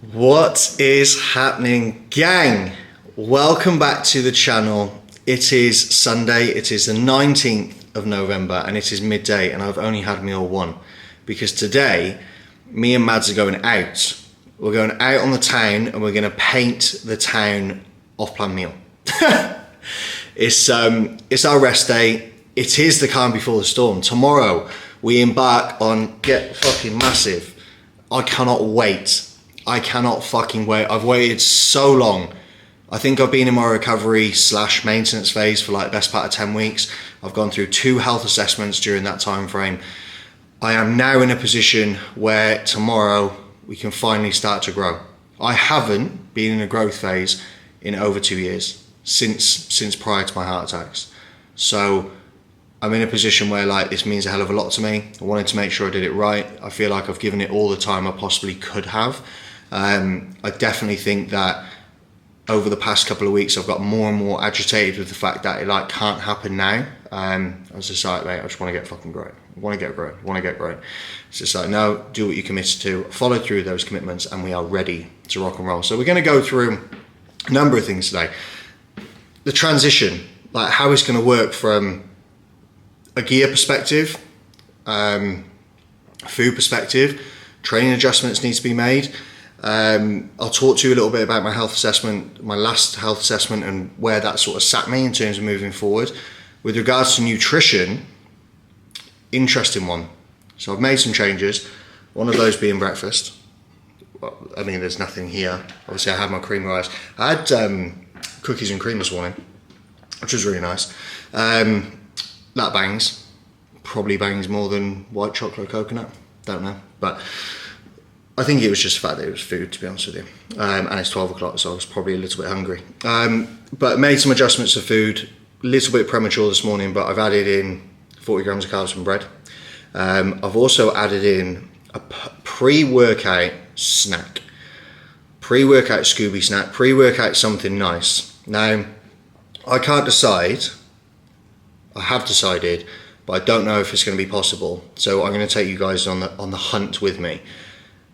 What is happening, gang? Welcome back to the channel. It is Sunday, it is the 19th of November and it is midday and I've only had meal one because today me and Mads are going out. We're going out on the town and we're going to paint the town off-plan meal. It's our rest day. It is the calm before the storm. Tomorrow we embark on Get Fucking Massive. I cannot wait. I cannot fucking wait. I've waited so long. I think I've been in my recovery / maintenance phase for like the best part of 10 weeks. I've gone through 2 health assessments during that time frame. I am now in a position where tomorrow we can finally start to grow. I haven't been in a growth phase in over 2 years, since prior to my heart attacks. So I'm in a position where like this means a hell of a lot to me. I wanted to make sure I did it right. I feel like I've given it all the time I possibly could have. I definitely think that over the past couple of weeks I've got more and more agitated with the fact that it like can't happen now. I was just like, mate, I just want to get fucking great. I want to get great. It's just like, no, do what you committed to, follow through those commitments, and we are ready to rock and roll. So we're going to go through a number of things today. The transition, like how it's going to work from a gear perspective, food perspective, training adjustments need to be made. I'll talk to you a little bit about my health assessment, my last health assessment, and where that sort of sat me in terms of moving forward. With regards to nutrition, interesting one. So I've made some changes, one of those being breakfast. Well, I mean, there's nothing here. Obviously I had my cream rice. I had cookies and cream this morning, which was really nice. That bangs. Probably bangs more than white chocolate coconut. Don't know. But I think it was just the fact that it was food, to be honest with you. And it's 12 o'clock, so I was probably a little bit hungry. But made some adjustments to food. A little bit premature this morning, but I've added in 40 grams of carbs from bread. I've also added in a pre-workout snack. Pre-workout Scooby snack. Pre-workout something nice. Now, I can't decide. I have decided, but I don't know if it's going to be possible. So I'm going to take you guys on the hunt with me.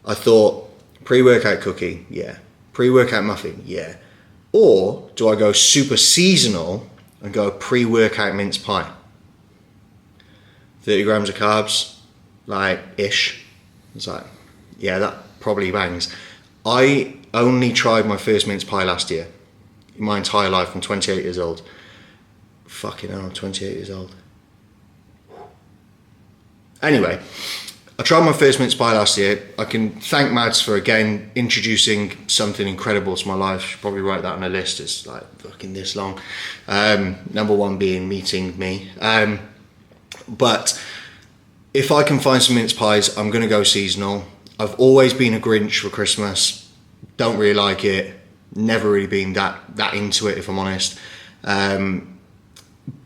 I thought pre-workout cookie, yeah. Pre-workout muffin, yeah. Or do I go super seasonal and go pre-workout mince pie? 30 grams of carbs, like ish. It's like, yeah, that probably bangs. I only tried my first mince pie last year. In my entire life, I'm 28 years old. Fucking hell, I'm 28 years old. Anyway, I tried my first mince pie last year. I can thank Mads for again introducing something incredible to my life. Should probably write that on a list. It's like fucking this long. Number one being meeting me. But if I can find some mince pies, I'm gonna go seasonal. I've always been a Grinch for Christmas. Don't really like it. Never really been that into it, if I'm honest.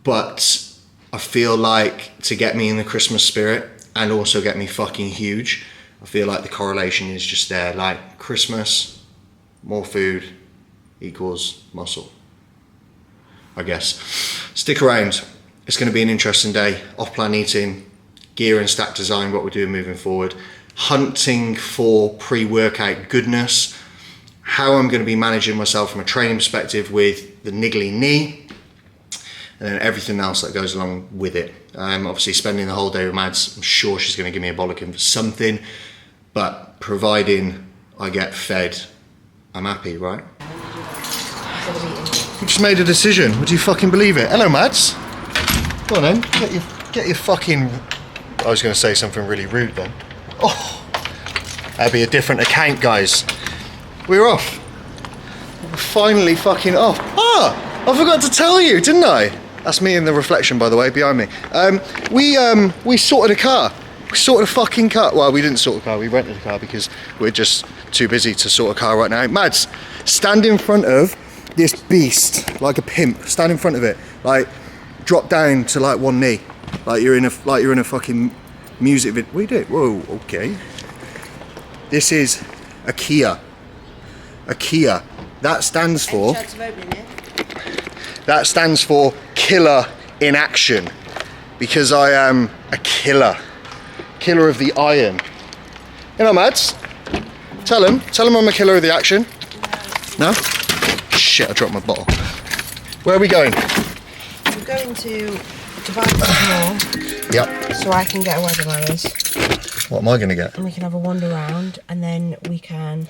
But I feel like to get me in the Christmas spirit and also get me fucking huge, I feel like the correlation is just there. Like Christmas, more food equals muscle, I guess. Stick around. It's going to be an interesting day. Off-plan eating, gear and stack design, what we're doing moving forward. Hunting for pre-workout goodness. How I'm going to be managing myself from a training perspective with the niggly knee. And then everything else that goes along with it. Obviously spending the whole day with Mads, I'm sure she's going to give me a bollocking for something, but providing I get fed, I'm happy, right? We just made a decision. Would you fucking believe it? Hello, Mads. Go on then, get your fucking... I was going to say something really rude then. Oh, that'd be a different account, guys. We're off. We're finally fucking off. Ah, I forgot to tell you, didn't I? That's me in the reflection, by the way, behind me. We sorted a car. We sorted a fucking car. Well, we didn't sort a car. We rented a car because we're just too busy to sort a car right now. Mads, stand in front of this beast like a pimp. Stand in front of it, like drop down to like one knee, like you're in a fucking music video. What are you doing? Whoa, okay. This is a Kia. A Kia. That stands for. That stands for killer in action, because I am a killer of the iron. You know, Mads? Tell him I'm a killer of the action. No? Shit, I dropped my bottle. Where are we going? We're going to Dubai Mall. Yep. So I can get a weather manners. What am I going to get? And we can have a wander around, and then we can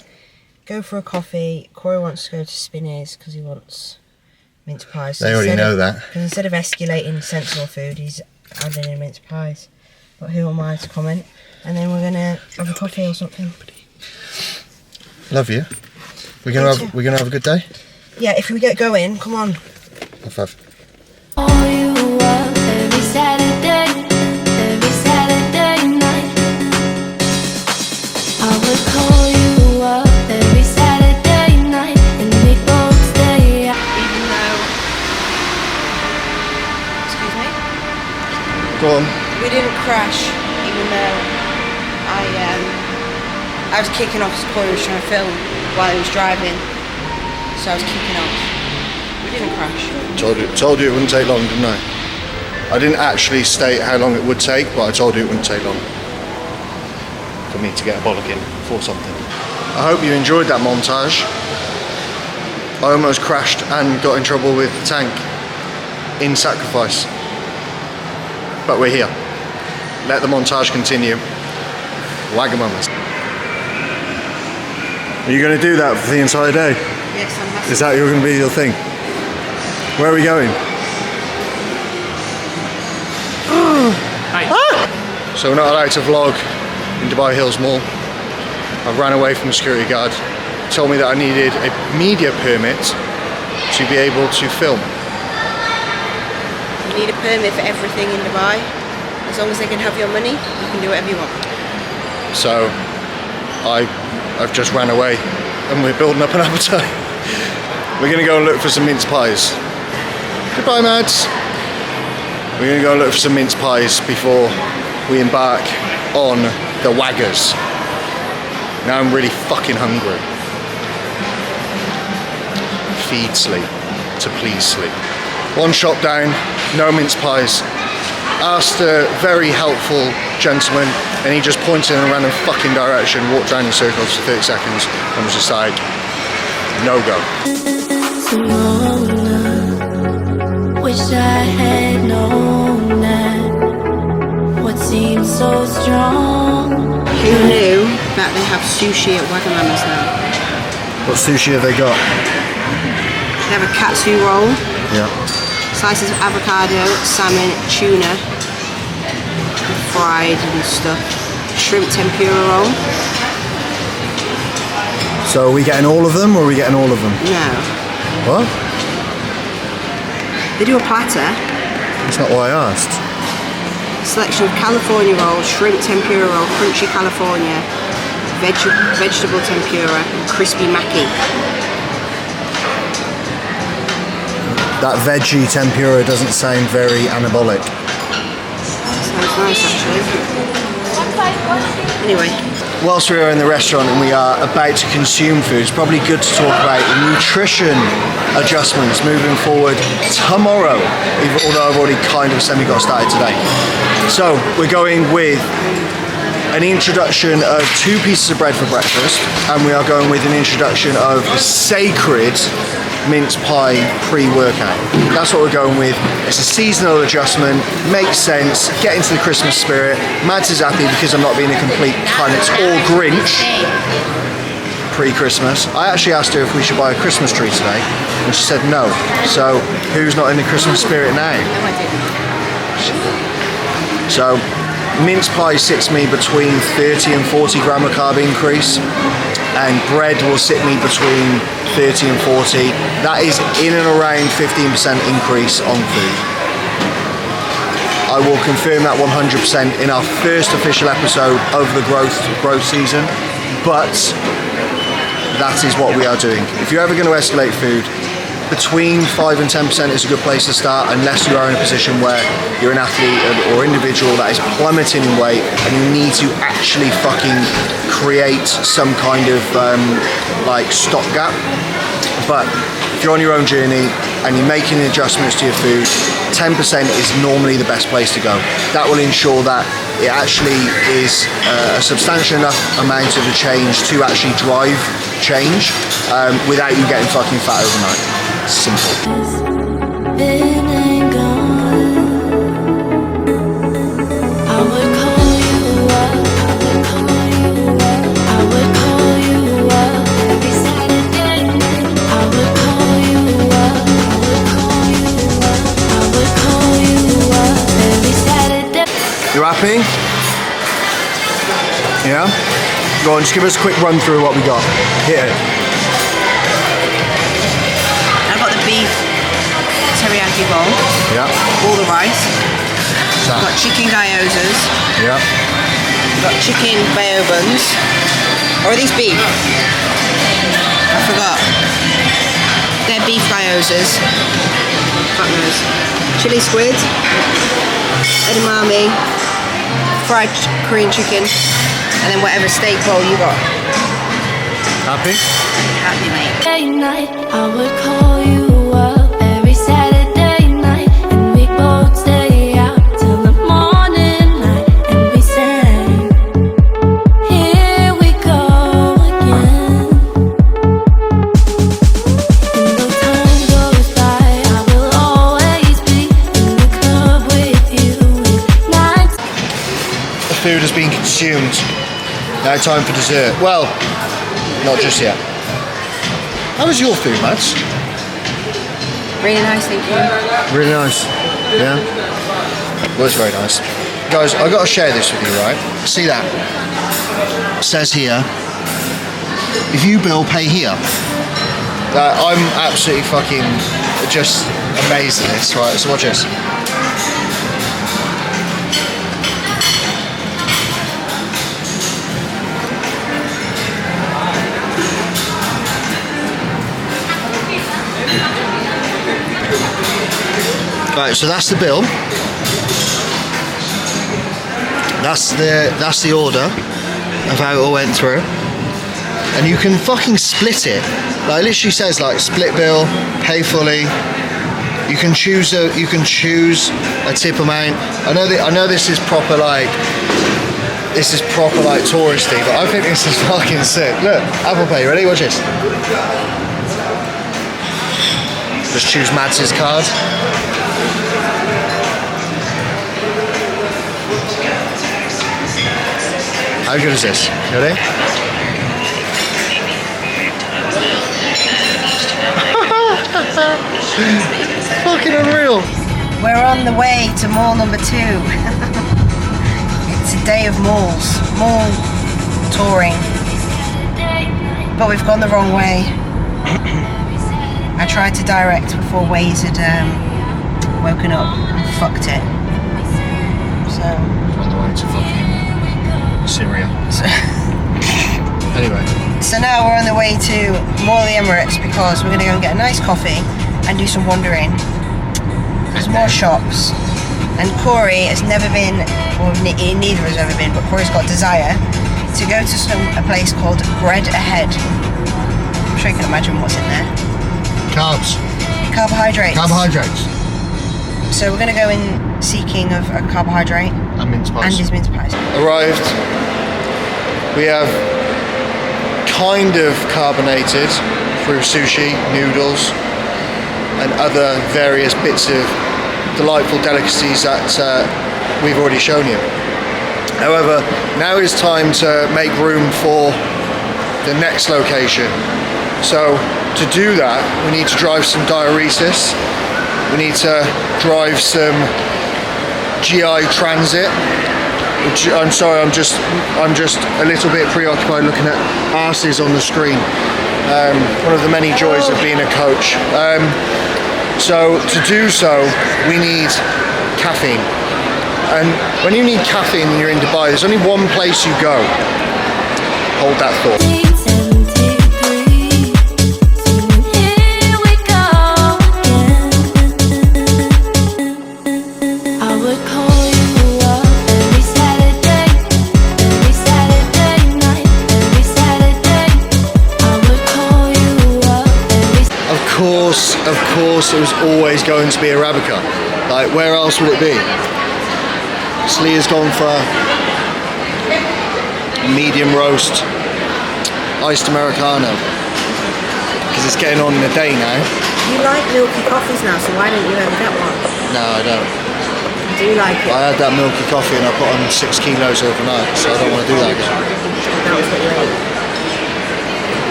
go for a coffee. Corey wants to go to Spinney's because he wants mince pies. They already know that. Because instead of escalating sensible food, he's adding in mince pies. But who am I to comment? And then we're going to have a coffee or something. Love you. We're gonna have a good day? Yeah, if we get going, come on. High five. Call you up every Saturday night. I would call you up every Saturday night, and we both stay out. Even though, excuse me, Go on. we didn't crash. Even though I was kicking off as Corey was trying to film while he was driving, so I was kicking off. We didn't crash. Told you it wouldn't take long, didn't I? I didn't actually state how long it would take, but I told you it wouldn't take long for me to get a bollocking for something. I hope you enjoyed that montage. I almost crashed and got in trouble with the tank in sacrifice. But we're here. Let the montage continue. Wagamamas. Are you going to do that for the entire day? Yes, I'm happy. Is that going to be your thing? Where are we going? Hi. So we're not allowed to vlog in Dubai Hills Mall. I ran away from the security guard. He told me that I needed a media permit to be able to film. You need a permit for everything in Dubai. As long as they can have your money, you can do whatever you want. So I've just ran away and we're building up an appetite. We're going to go and look for some mince pies. Goodbye, Mads. We're going to go and look for some mince pies before we embark on the waggers. Now I'm really fucking hungry. Feed sleep to please sleep. One shop down, no mince pies. Asked a very helpful gentleman and he just pointed in a random fucking direction, walked around in circles for 30 seconds and was just like, no go. Wish I had known that what seems so strong. Who knew that they have sushi at Wagamama's now? What sushi have they got? They have a katsu roll, Yeah. slices of avocado, salmon, tuna, fried and stuff. Shrimp tempura roll. So are we getting all of them or are we getting all of them? No. What? They do a platter. That's not what I asked. Selection of California roll, shrimp tempura roll, crunchy California, vegetable tempura, and crispy maki. That veggie tempura doesn't sound very anabolic. Sounds nice actually. Anyway. Whilst we are in the restaurant and we are about to consume food, it's probably good to talk about the nutrition adjustments moving forward tomorrow, although I've already kind of semi-got started today. So we're going with an introduction of 2 pieces of bread for breakfast, and we are going with an introduction of a sacred mince pie pre-workout. That's what we're going with. It's a seasonal adjustment, makes sense, get into the Christmas spirit. Mads is happy because I'm not being a complete cunt, it's all Grinch pre-Christmas. I actually asked her if we should buy a Christmas tree today and she said no. So who's not in the Christmas spirit now? So mince pie sits me between 30 and 40 gram of carb increase, and bread will sit me between 30 and 40. That is in and around 15% increase on food. I will confirm that 100% in our first official episode of the growth season, but that is what we are doing. If you're ever going to escalate food, between 5 and 10% is a good place to start, unless you are in a position where you're an athlete or individual that is plummeting in weight and you need to actually fucking create some kind of like stopgap. But if you're on your own journey and you're making adjustments to your food, 10% is normally the best place to go. That will ensure that it actually is a substantial enough amount of a change to actually drive change without you getting fucking fat overnight. Simple. Been and gone. I would call you up. I would call you up every Saturday night. I would call you up. I would call you up every Saturday. You happy? Yeah? Go on, just give us a quick run through what we got. Hit it. I've got the beef teriyaki bowl, Yeah. all the rice. So, I've got chicken gyozas. yeah. I've got chicken mayo buns. Or are these beef? I forgot. They're beef gyozas. Fuck knows. Chili squid, edamame, fried Korean chicken, and then whatever steak bowl you got. Happy? Happy, mate. Day night, I would call you up every Saturday night, and we both stay out till the morning light, and we sang, here we go again. And though time goes by, I will always be in the club with you in night. The food has been consumed. Now time for dessert. Well, not just yet. How was your food, Mads? Really nice, thank you. Really nice. Yeah? Was very nice. Guys, I've got to share this with you, right? See that? It says here, if you bill, pay here. I'm absolutely fucking just amazed at this, right? So watch this. Right, so that's the bill. That's the order of how it all went through. And you can fucking split it. Like, it literally says like split bill, pay fully. You can choose a tip amount. I know this is proper like touristy, but I think this is fucking sick. Look, Apple Pay, ready? Watch this. Just choose Mads's card. How good is this? Ready? Fucking unreal. We're on the way to mall number 2. It's a day of malls, mall touring. But we've gone the wrong way. I tried to direct before Waze had woken up and fucked it. So. On the way to fucking Syria. Anyway. So now we're on the way to Mall of the Emirates because we're going to go and get a nice coffee and do some wandering. There's more shops. And Corey has never been, or neither has ever been, but Corey's got desire to go to a place called Bread Ahead. I'm sure you can imagine what's in there. Carbs. Carbohydrates. Carbohydrates. So we're going to go in seeking of a carbohydrate. And mince pies. And his mince pies. Arrived. We have kind of carbonated through sushi, noodles, and other various bits of delightful delicacies that we've already shown you. However, now is time to make room for the next location. So to do that, we need to drive some diuresis. We need to drive some GI transit. Which, I'm sorry, I'm just a little bit preoccupied looking at arses on the screen. One of the many joys of being a coach. So to do so, we need caffeine. And when you need caffeine when you're in Dubai, there's only one place you go. Hold that thought. of course it was always going to be Arabica. Like, where else would it be? Slee has gone for a medium roast iced Americano because it's getting on in the day now. You like milky coffees now, so why don't you ever get one? No, I don't. Do you like it? I had that milky coffee and I put on 6 kilos overnight, so I don't want to do that again. That was what you ate.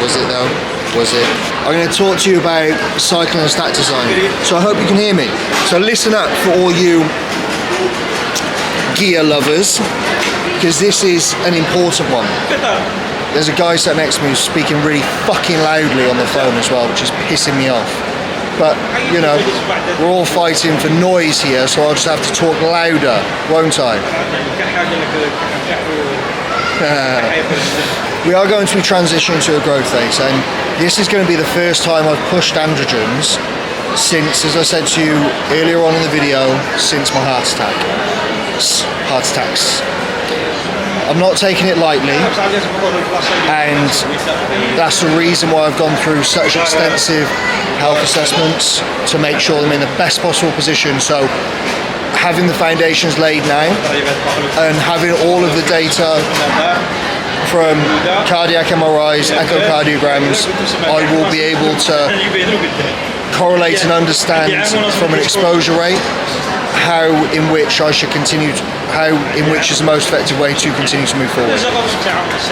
Was it though? Was it? I'm going to talk to you about cycling and stack design, so I hope you can hear me. So listen up for all you gear lovers, because this is an important one. There's a guy sat next to me who's speaking really fucking loudly on the phone as well, which is pissing me off. But, you know, we're all fighting for noise here, so I'll just have to talk louder, won't I? We are going to be transitioning to a growth phase, and this is going to be the first time I've pushed androgens since, as I said to you earlier on in the video, since my heart attack. Heart attacks. I'm not taking it lightly, and that's the reason why I've gone through such extensive health assessments to make sure I'm in the best possible position. So having the foundations laid now and having all of the data from cardiac MRIs, echocardiograms, I will be able to correlate and understand from an exposure rate how in which I should continue to, how in which is the most effective way to continue to move forward.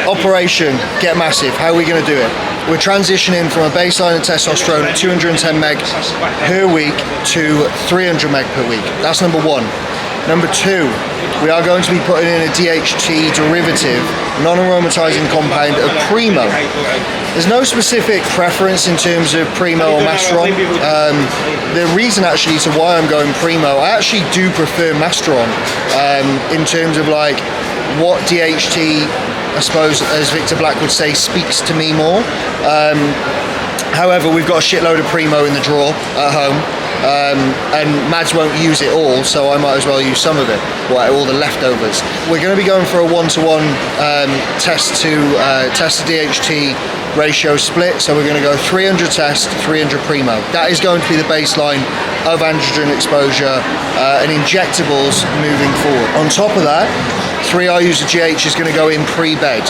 Operation Get Massive, how are we going to do it? We're transitioning from a baseline of testosterone at 210 meg per week to 300 meg per week. That's number one. Number two, we are going to be putting in a DHT derivative, non-aromatizing compound of Primo. There's no specific preference in terms of Primo or Masteron. The reason actually to why I'm going Primo, I actually do prefer Masteron in terms of like what DHT, I suppose, as Victor Black would say, speaks to me more. However, we've got a shitload of Primo in the drawer at home. And Mads won't use it all, so I might as well use some of it, or all the leftovers. We're going to be going for a 1-to-1 test to DHT ratio split, so we're going to go 300 test, 300 Primo. That is going to be the baseline of androgen exposure and injectables moving forward. On top of that, 3 IUs of GH is going to go in pre-bed.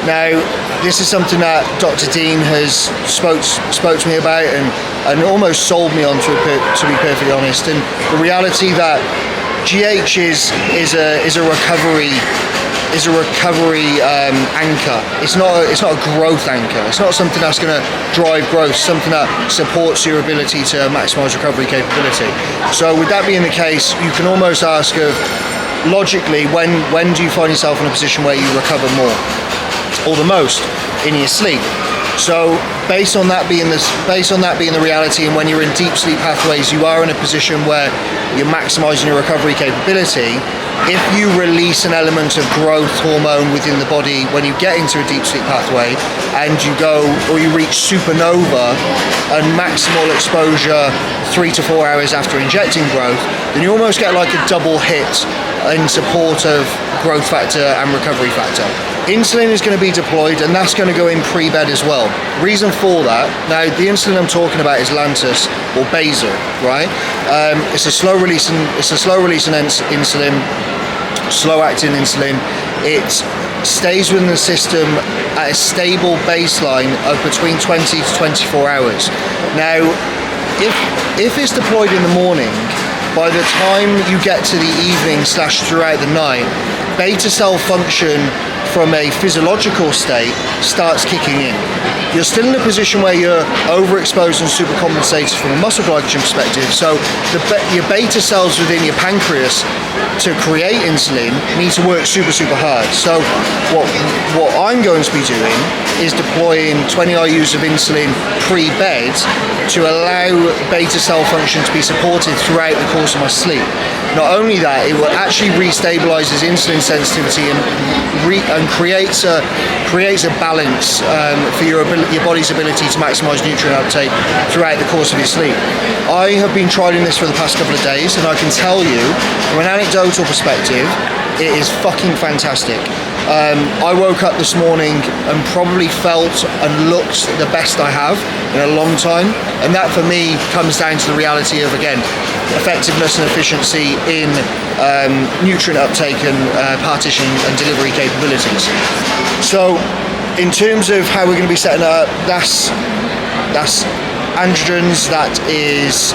Now, this is something that Dr. Dean has spoke to me about and almost sold me on to be perfectly honest. And the reality that GH is a recovery anchor. It's not a growth anchor. It's not something that's going to drive growth. Something that supports your ability to maximise recovery capability. So with that being the case, you can almost ask of logically when do you find yourself in a position where you recover more or the most? In your sleep. So based on that being the reality, and when you're in deep sleep pathways, you are in a position where you're maximising your recovery capability. If you release an element of growth hormone within the body when you get into a deep sleep pathway and you go or you reach supernova and maximal exposure 3 to 4 hours after injecting growth, then you almost get like a double hit in support of growth factor and recovery factor. Insulin is going to be deployed, and that's going to go in pre-bed as well. Reason for that, now the insulin I'm talking about is Lantus or basal, right? It's a slow releasing insulin, slow acting insulin. It stays within the system at a stable baseline of between 20 to 24 hours. Now, if it's deployed in the morning, by the time you get to the evening / throughout the night, beta cell function from a physiological state starts kicking in. You're still in a position where you're overexposed and supercompensated from a muscle glycogen perspective, so your beta cells within your pancreas to create insulin need to work super hard. So what I'm going to be doing is deploying 20 IUs of insulin pre-bed to allow beta cell function to be supported throughout the course of my sleep. Not only that, it will actually restabilize insulin sensitivity and creates a balance for your body's ability to maximize nutrient uptake throughout the course of your sleep. I have been trialing this for the past couple of days, and I can tell you from an anecdotal perspective, it is fucking fantastic. I woke up this morning and probably felt and looked the best I have in a long time, and that for me comes down to the reality of, again, effectiveness and efficiency in nutrient uptake and partition and delivery capabilities. So in terms of how we're going to be setting it up, that's androgens, that is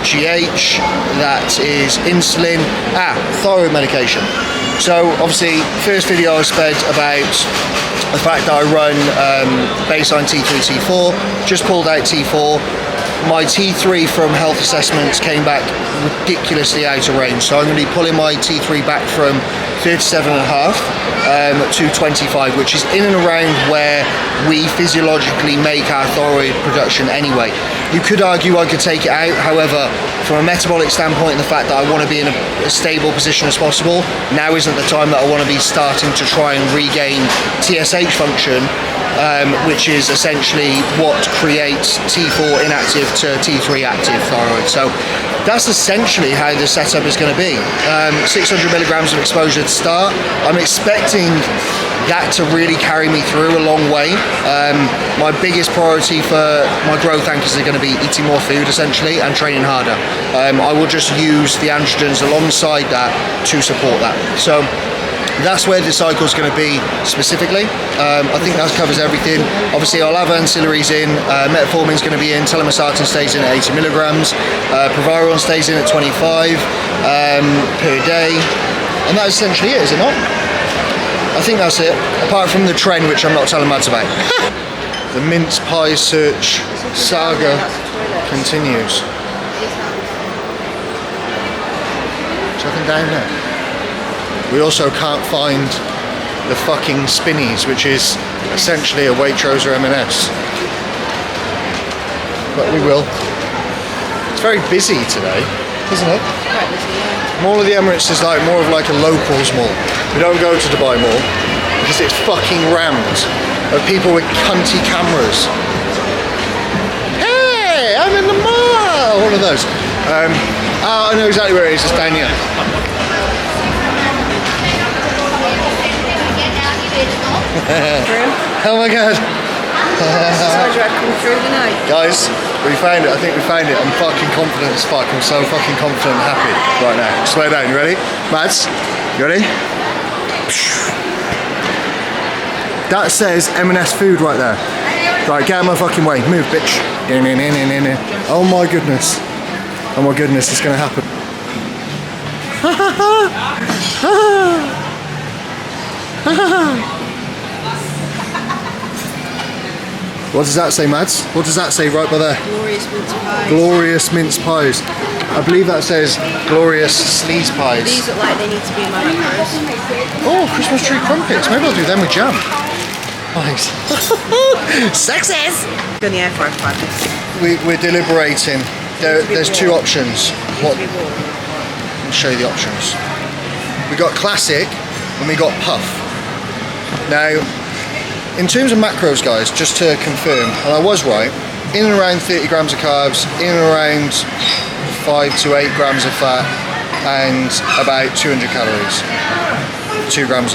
GH, that is insulin, thyroid medication. So obviously, first video I sped about the fact that I run baseline T3, T4, just pulled out T4. My T3 from health assessments came back ridiculously out of range, so I'm going to be pulling my T3 back from 37.5 to 25, which is in and around where we physiologically make our thyroid production anyway. You could argue I could take it out, however, from a metabolic standpoint, and the fact that I want to be in a stable position as possible, now isn't the time that I want to be starting to try and regain TSH function, which is essentially what creates T4 inactive to T3 active thyroid. So that's essentially how the setup is going to be. 600 milligrams of exposure to start. I'm expecting that to really carry me through a long way. My biggest priority for my growth anchors are going to be eating more food essentially and training harder. I will just use the androgens alongside that to support that. So that's where the cycle is going to be specifically. I think that covers everything. Obviously, I'll have ancillaries in. Metformin is going to be in. Telmisartan stays in at 80 milligrams. Proviron stays in at 25 per day. And that's essentially it, is it not? I think that's it. Apart from the trend, which I'm not telling Mads about. The mince pie search saga continues. Something down there. We also can't find the fucking spinnies, which is essentially a Waitrose or M&S. But we will. It's very busy today, isn't it? Quite busy, yeah. Mall of the Emirates is like more of like a locals mall. We don't go to Dubai Mall because it's fucking rammed of people with cunty cameras. Hey, I'm in the mall! One of those. I know exactly where it is. It's down here. Oh my god. Guys, we found it. I think we found it. I'm fucking confident as fuck. I'm so fucking confident and happy right now. Swear down. You ready? Mads, you ready? That says M&S food right there. Right, get out of my fucking way. Move, bitch. Oh my goodness. Oh my goodness, it's gonna happen. What does that say, Mads? What does that say right by there? Glorious mince pies. Glorious mince pies. I believe that says glorious sleaze pies. These look like they need to be in my macros. Oh, Christmas tree crumpets. Maybe I'll do them with jam. Nice. Success! On the air fryer five. We're deliberating. There's two options. What? I'll show you the options. We got classic and we got puff. Now, in terms of macros, guys, just to confirm, and I was right, in and around 30 grams of carbs, in and around 5 to 8 grams of fat, and about 200 calories. 2 grams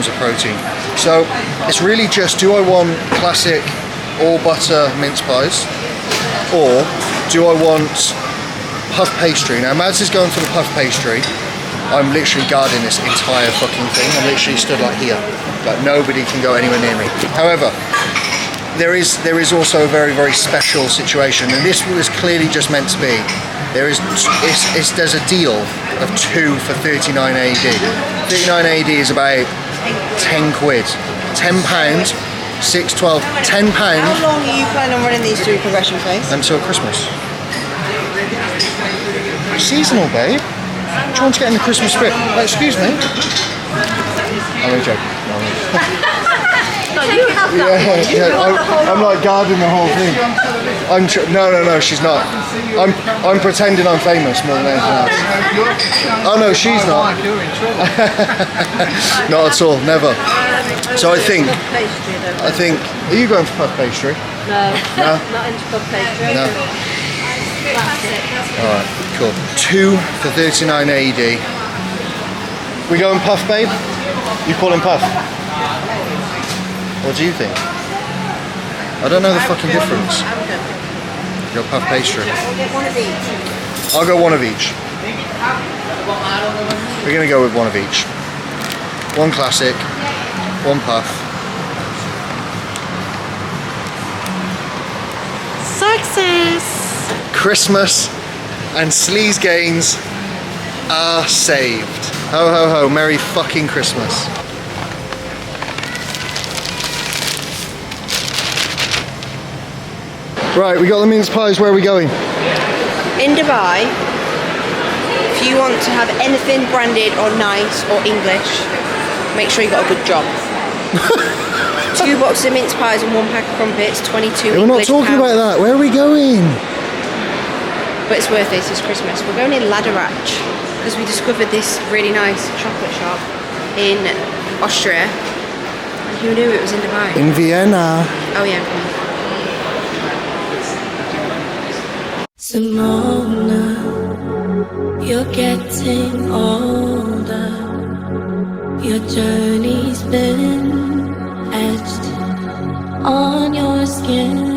of protein. So it's really just, do I want classic all butter mince pies, or do I want puff pastry? Now Mads is going for the puff pastry. I'm literally guarding this entire fucking thing. I'm literally stood like here. Like nobody can go anywhere near me. However, there is also a very, very special situation, and this was clearly just meant to be. There's a deal of 2 for 39 AED. 39 AED is about 10 quid. £10, 6, 12, £10. How long are you planning on running these through progression phase? Until Christmas. Seasonal, babe. Do you want to get in the Christmas spirit? Excuse me. I'm only joking. I'm like guarding the whole thing. No, she's not. I'm pretending I'm famous more than anything else. Oh no, she's not. Not at all, never. So I think. Are you going for puff pastry? No. No. Not into puff pastry. No. Alright, cool. 2 for 39 AED. We going puff, babe? You call him Puff? What do you think? I don't know the fucking difference. Your Puff pastry. One of each. I'll go one of each. We're gonna go with one of each. One classic, one Puff. Success! Christmas and sleaze gains are saved. Ho ho ho, Merry fucking Christmas. Right, we got the mince pies, where are we going? In Dubai, if you want to have anything branded or nice or English, make sure you got a good job. 2 boxes of mince pies and 1 pack of crumpets, 22 We're not English talking pounds. about that, where are we going? But it's worth it, it's Christmas. We're going in Laderach because we discovered this really nice chocolate shop in Austria. And who knew it was in Dubai? In Vienna. Oh yeah, come on. Simona, you're getting older. Your journey's been etched on your skin.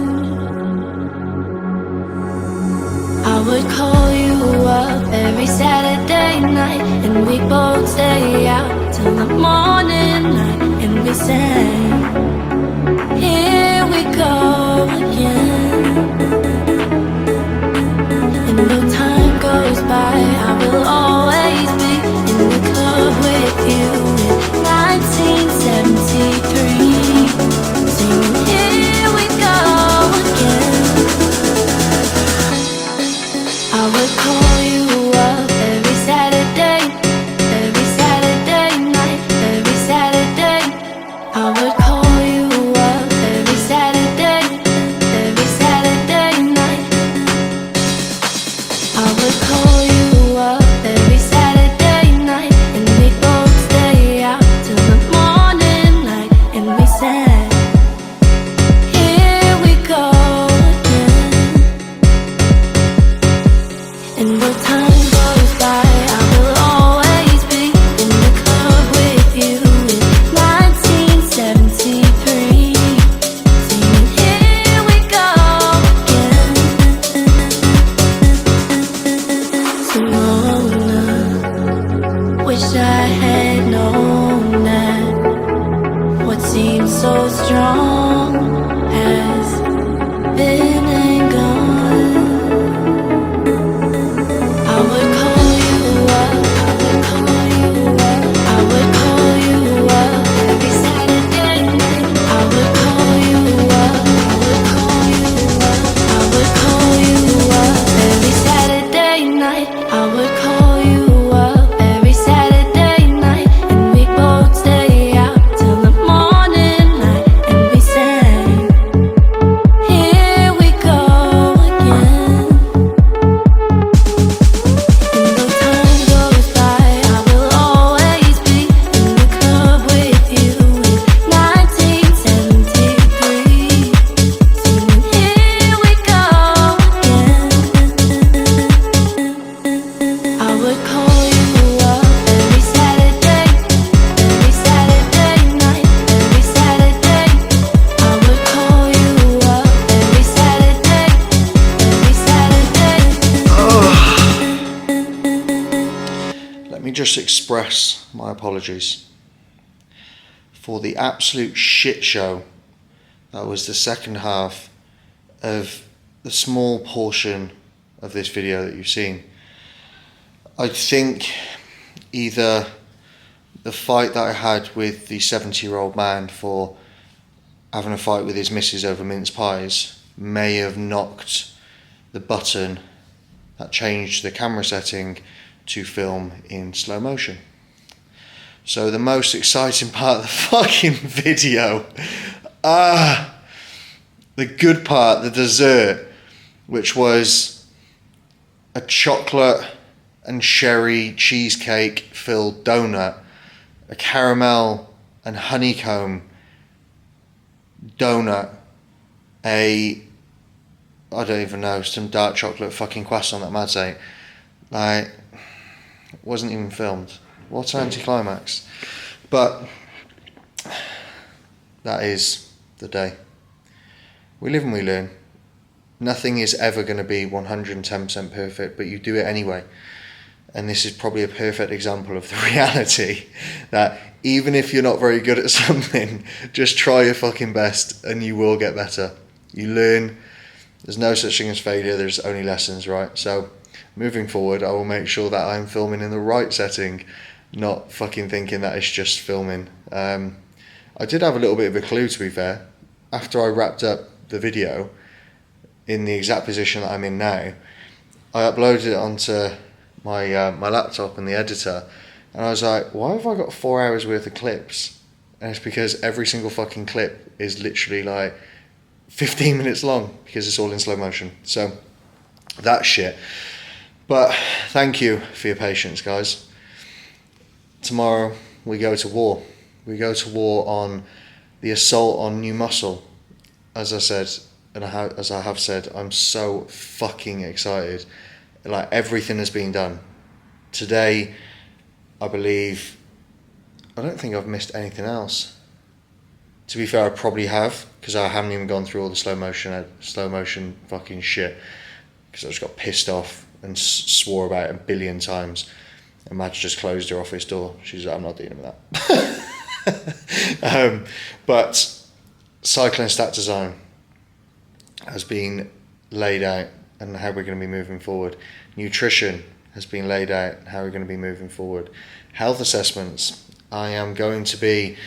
I would call you up every Saturday night, and we both stay out till the morning light, and we sang, here we go again. And though time goes by, I will always be in the club with you in 1973, singing here we go again. I would call you up every Saturday night, every Saturday. I would call you up every Saturday night. I would call you up every Saturday night, and we both stay out till the morning light, and we sang, here we go again. And though time goes by, I will always be in the club with you in 1973, singing, here we go again. Simona, wish I had known that what seems so strong has been and gone. I would call you up, I would call you up every Saturday night. I would call you up, I would call you up every Saturday night. I would call you up every Saturday night, and we both stay out till the morning light, and we sang, here we go again. And though time goes by, I will always be in the club with you in 1973, singing, here we go again. I would call you up every Saturday night, every Saturday. I would call you up every Saturday. Let me just express my apologies for the absolute shit show that was the second half of the small portion of this video that you've seen. I think either the fight that I had with the 70-year-old man for having a fight with his missus over mince pies may have knocked the button that changed the camera setting to film in slow motion. So the most exciting part of the fucking video, the good part, the dessert, which was a chocolate and sherry cheesecake filled donut, a caramel and honeycomb donut, I don't even know, some dark chocolate fucking croissant that Mads ate. Like, wasn't even filmed. What an anticlimax. But that is the day. We live and we learn. Nothing is ever going to be 110% perfect, but you do it anyway. And this is probably a perfect example of the reality that even if you're not very good at something, just try your fucking best and you will get better. You learn. There's no such thing as failure, there's only lessons, right? So moving forward, I will make sure that I'm filming in the right setting, not fucking thinking that it's just filming. I did have a little bit of a clue, to be fair. After I wrapped up the video in the exact position that I'm in now, I uploaded it onto my laptop and the editor, and I was like, why have I got 4 hours worth of clips? And it's because every single fucking clip is literally like 15 minutes long because it's all in slow motion. So that's shit. But thank you for your patience, guys. Tomorrow we go to war. We go to war on the assault on new muscle. As I said, and as I have said, I'm so fucking excited. Like, everything has been done. Today, I believe, I don't think I've missed anything else. To be fair, I probably have, because I haven't even gone through all the slow motion fucking shit, because I just got pissed off and swore about it a billion times. And Madge just closed her office door. She's like, I'm not dealing with that. But cycling stat design has been laid out and how we're going to be moving forward. Nutrition has been laid out and how we're going to be moving forward. Health assessments. I am going to be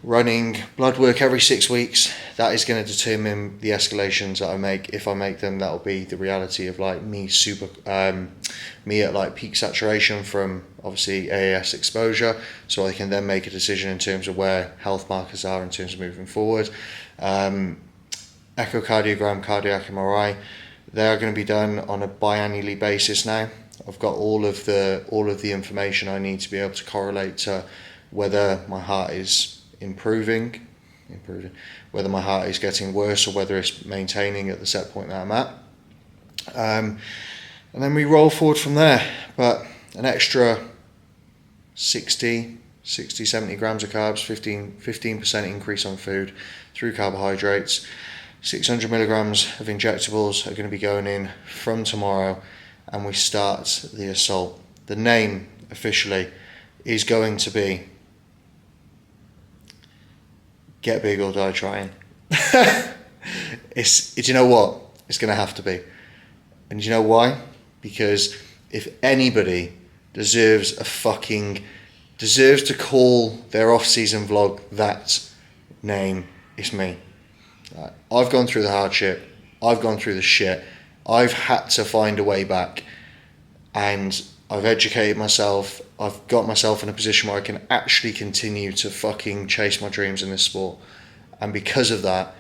running blood work every 6 weeks. That is going to determine the escalations that I make. If I make them, that'll be the reality of like me at like peak saturation from obviously AAS exposure, so I can then make a decision in terms of where health markers are in terms of moving forward. Echocardiogram, cardiac MRI, they are going to be done on a biannually basis now. I've got all of the information I need to be able to correlate to whether my heart is improving, whether my heart is getting worse or whether it's maintaining at the set point that I'm at. And then we roll forward from there. But an extra 60, 70 grams of carbs, 15% increase on food through carbohydrates. 600 milligrams of injectables are going to be going in from tomorrow, and we start the assault. The name officially is going to be Get Big or Die Trying. It's you know what? It's going to have to be. And you know why? Because if anybody deserves to call their off-season vlog that name, it's me. I've gone through the hardship, I've gone through the shit, I've had to find a way back, and I've educated myself, I've got myself in a position where I can actually continue to fucking chase my dreams in this sport. And because of that,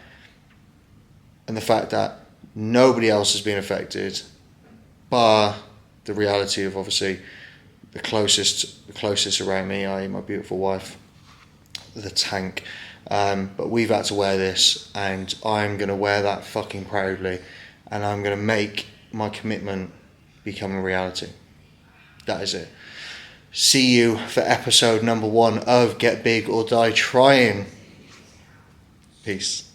and the fact that nobody else has been affected, bar the reality of obviously the closest around me, i.e. my beautiful wife, the tank. But we've had to wear this, and I'm going to wear that fucking proudly, and I'm going to make my commitment become a reality. That is it. See you for episode number 1 of Get Big or Die Trying. Peace.